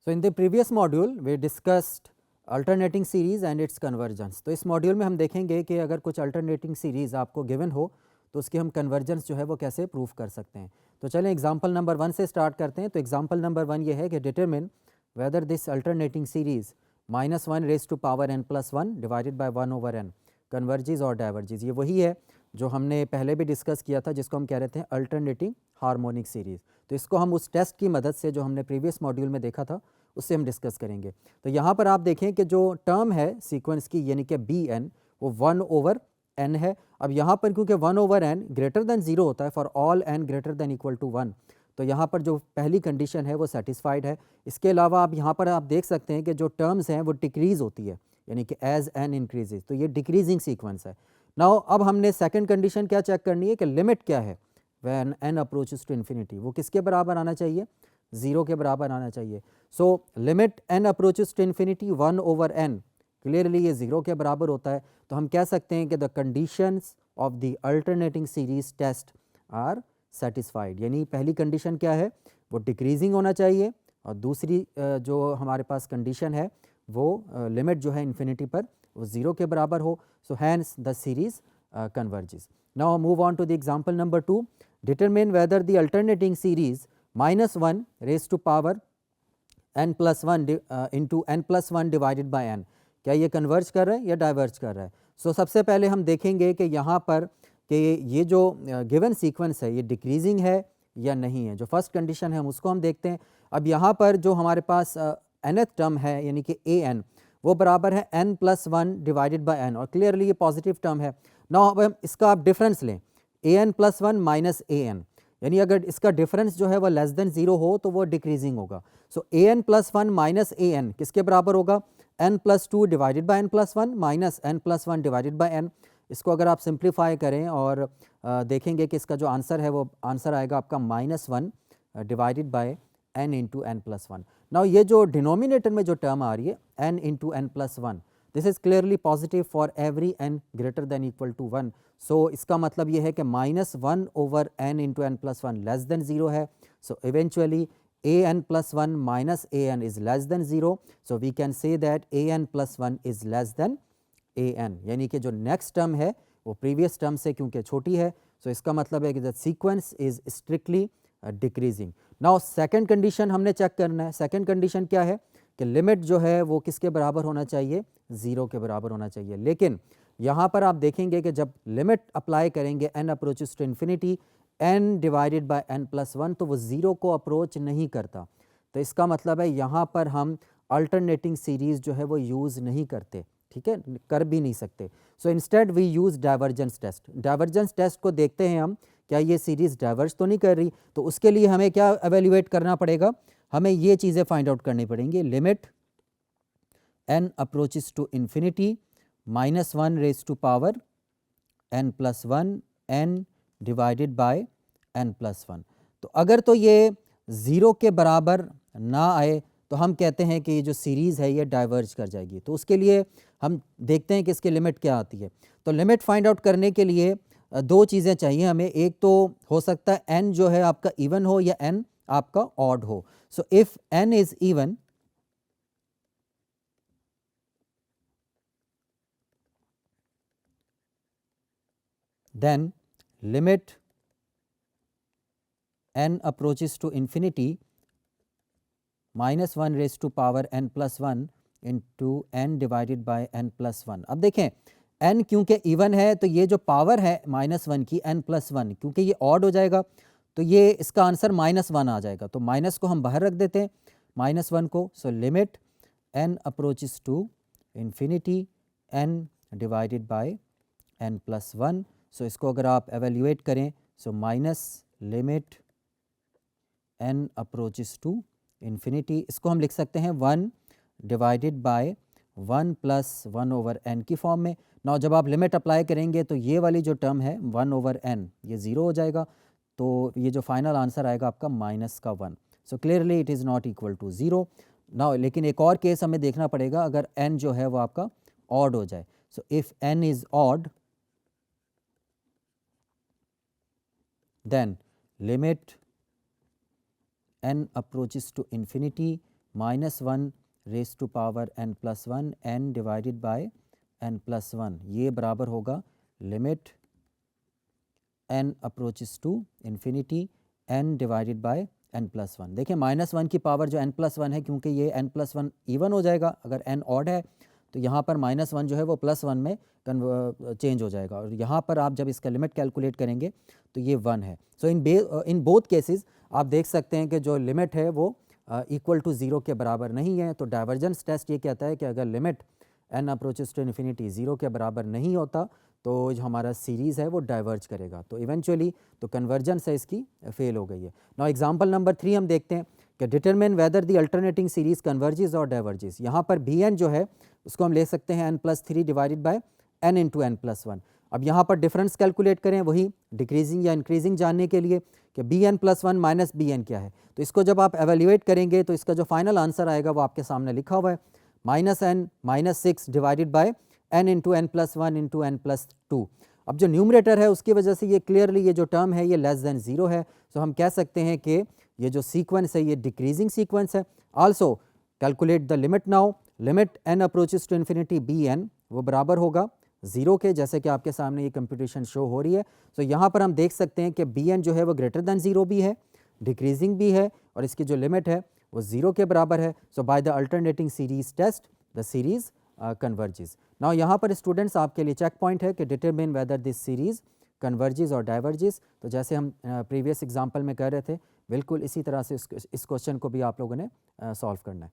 So in the previous module we discussed alternating series and its convergence. तो इस module में हम देखेंगे कि अगर कुछ alternating series आपको given हो तो उसकी हम convergence जो है वो कैसे प्रूव कर सकते हैं. तो चलें एग्जाम्पल नंबर 1 से स्टार्ट करते हैं. तो एग्जाम्पल नंबर 1 ये है कि determine whether this alternating series -1 raise to power n + 1 divided by 1/n converges और डाइवर्जेस. ये वही है जो हमने पहले भी डिस्कस किया था जिसको हम कह रहे थे अल्टरनेटिंग हार्मोनिक सीरीज़. तो इसको हम उस टेस्ट की मदद से जो हमने प्रीवियस मॉड्यूल में देखा था उससे हम डिस्कस करेंगे. तो यहाँ पर आप देखें कि जो टर्म है सीक्वेंस की यानी कि bn वो 1/n है. अब यहाँ पर क्योंकि 1/n ग्रेटर दैन 0 होता है for all n greater than equal to 1, तो यहाँ पर जो पहली कंडीशन है वो सेटिस्फाइड है. इसके अलावा आप यहाँ पर आप देख सकते हैं कि जो टर्म्स हैं वो डिक्रीज़ होती है यानी कि एज n इंक्रीजेज, तो ये डिक्रीजिंग सीक्वेंस है. नाउ अब हमने सेकंड कंडीशन क्या चेक करनी है कि लिमिट क्या है when n approaches to infinity, वो किसके बराबर आना चाहिए, 0 के बराबर आना चाहिए. So limit n approaches to infinity 1/n, clearly ये 0 के बराबर होता है. तो हम कह सकते हैं कि the conditions of the alternating series test are satisfied. यानी पहली कंडीशन क्या है, वो डिक्रीजिंग होना चाहिए, और दूसरी जो हमारे पास कंडीशन है वो लिमिट जो है इन्फिनिटी पर वो 0 के बराबर हो. So hence the series converges. Now move on to the example number 2. Determine whether the alternating series -1 raised to power n plus 1 into n plus 1 divided by n, क्या ये कन्वर्ज कर रहा है या डाइवर्ज कर रहा है. सो सबसे पहले हम देखेंगे कि यहाँ पर कि ये जो गिवन सीक्वेंस है ये डिक्रीजिंग है या नहीं है. जो फर्स्ट कंडीशन है हम उसको हम देखते हैं. अब यहाँ पर जो हमारे पास nth टर्म है यानी कि an वो बराबर है n + 1 डिवाइडेड बाय n, और क्लियरली ये पॉजिटिव टर्म है. नाउ अब हम इसका आप डिफरेंस लें an + 1 माइनस an, यानी अगर इसका डिफरेंस जो है वो लेस देन 0 हो तो वो डिक्रीजिंग होगा. सो an + 1 माइनस an किसके बराबर होगा, n + 2 divided by n + 1 minus n + 1 divided by n. इसको अगर आप सिंप्लीफाई करें और देखेंगे कि इसका जो आंसर है वो आंसर आएगा आपका -1 divided by n into n + 1. Now ये जो डिनोमिनेटर में जो टर्म आ रही है n into n + 1, this is clearly positive for every n greater than equal to 1. So इसका मतलब ये है कि -1/n into n + 1 less than 0 है. So eventually an + 1 minus an is less than 0. So we can say that an + 1 is less than an, यानी कि जो next term है वो प्रीवियस टर्म से क्योंकि छोटी है. सो इसका मतलब है कि the sequence is strictly decreasing. Now second condition हमने चेक करना है. सेकंड कंडीशन क्या है कि लिमिट जो है वो किसके बराबर होना चाहिए, 0 के बराबर होना चाहिए. लेकिन यहाँ पर आप देखेंगे कि जब लिमिट अप्लाई करेंगे n approaches to infinity n divided by n + 1, तो वो 0 को अप्रोच नहीं करता. तो इसका मतलब है यहाँ पर हम अल्टरनेटिंग सीरीज़ जो है वो यूज़ नहीं करते, ठीक है, कर भी नहीं सकते. So instead we use divergence test. Divergence test को देखते हैं हम, क्या ये सीरीज़ डाइवर्ज तो नहीं कर रही. तो उसके लिए हमें क्या एवेल्यूएट करना पड़ेगा, हमें ये चीज़ें फाइंड आउट करनी पड़ेंगी. Limit n approaches to infinity -1 raise to power n + 1 n divided by n + 1. तो अगर तो ये 0 के बराबर ना आए तो हम कहते हैं कि ये जो सीरीज़ है ये डाइवर्ज कर जाएगी. तो उसके लिए हम देखते हैं कि इसकी लिमिट क्या आती है. तो लिमिट फाइंड आउट करने के लिए दो चीज़ें चाहिए हमें. एक तो हो सकता है n जो है आपका इवन हो या n आपका ऑड हो. सो if n is even then limit n approaches to infinity -1 raised to power n + 1 into n divided by n + 1. अब देखें n क्योंकि इवन है तो ये जो पावर है -1 की n + 1, क्योंकि ये ऑड हो जाएगा तो ये इसका आंसर -1 आ जाएगा. तो माइनस को हम बाहर रख देते हैं, -1 को. So limit n approaches to infinity n divided by n + 1. So इसको अगर आप एवेल्यूएट करें so minus limit n approaches to infinity, इसको हम लिख सकते हैं 1 डिवाइडेड बाय 1 + 1/n की फॉर्म में. नाउ जब आप लिमिट अप्लाई करेंगे तो ये वाली जो टर्म है 1/n ये 0 हो जाएगा. तो ये जो फाइनल आंसर आएगा आपका -1. So clearly it is not equal to 0. Now लेकिन एक और केस हमें देखना पड़ेगा अगर n जो है वो आपका ऑड हो जाए. So if n is odd then limit n approaches to infinity -1 raise to power n+1 n divided by n+1, ये बराबर होगा limit n approaches to infinity n divided by n+1। देखिए -1 की पावर जो n+1 है, क्योंकि ये n+1 इवन हो जाएगा, अगर n ऑड है तो यहाँ पर -1 जो है वो +1 में चेंज हो जाएगा, और यहाँ पर आप जब इसका लिमिट कैलकुलेट करेंगे तो ये 1 है। सो इन बोथ केसेस आप देख सकते हैं कि जो लिमिट है वो इक्वल टू 0 के बराबर नहीं है। तो डाइवर्जेंस टेस्ट ये कहता है कि अगर limit n approaches to infinity 0 के बराबर नहीं होता तो जो हमारा सीरीज़ है वो डाइवर्ज करेगा। तो इवेंचुअली तो कन्वर्जेंस है इसकी फेल हो गई है। नाउ एग्जांपल नंबर 3 हम देखते हैं कि determine whether the alternating series converges और डाइवर्जेस। यहाँ पर bn जो है उसको हम ले सकते हैं n+3 divided by n into n+1। अब यहाँ पर डिफरेंस कैलकुलेट करें, वही डिक्रीजिंग या इंक्रीजिंग जानने के लिए कि bn+1 माइनस bn क्या है। तो इसको जब आप एवेल्यूएट करेंगे तो इसका जो फाइनल आंसर आएगा वो आपके सामने लिखा हुआ है -n-6 divided by n into n+1 into n+2। अब जो न्यूमरेटर है उसकी वजह से ये क्लियरली ये जो टर्म है ये लेस दैन 0 है। सो हम कह सकते हैं कि ये जो सीक्वेंस है ये डिक्रीजिंग सीक्वेंस है। Also calculate the limit now, limit n approaches to infinity bn वो बराबर होगा 0 के, जैसे कि आपके सामने ये कंप्यूटेशन शो हो रही है। सो यहाँ पर हम देख सकते हैं कि bn जो है वो ग्रेटर दैन 0 भी है, डिक्रीजिंग भी है, और इसकी जो लिमिट है वो 0 के बराबर है। So by the alternating series test the series converges. Now यहाँ पर स्टूडेंट्स आपके लिए चेक पॉइंट है कि determine whether this series converges और डाइवर्जेस। तो जैसे हम प्रीवियस एग्जांपल में कर रहे थे, बिल्कुल इसी तरह से इस क्वेश्चन को भी आप लोगों ने सॉल्व करना है।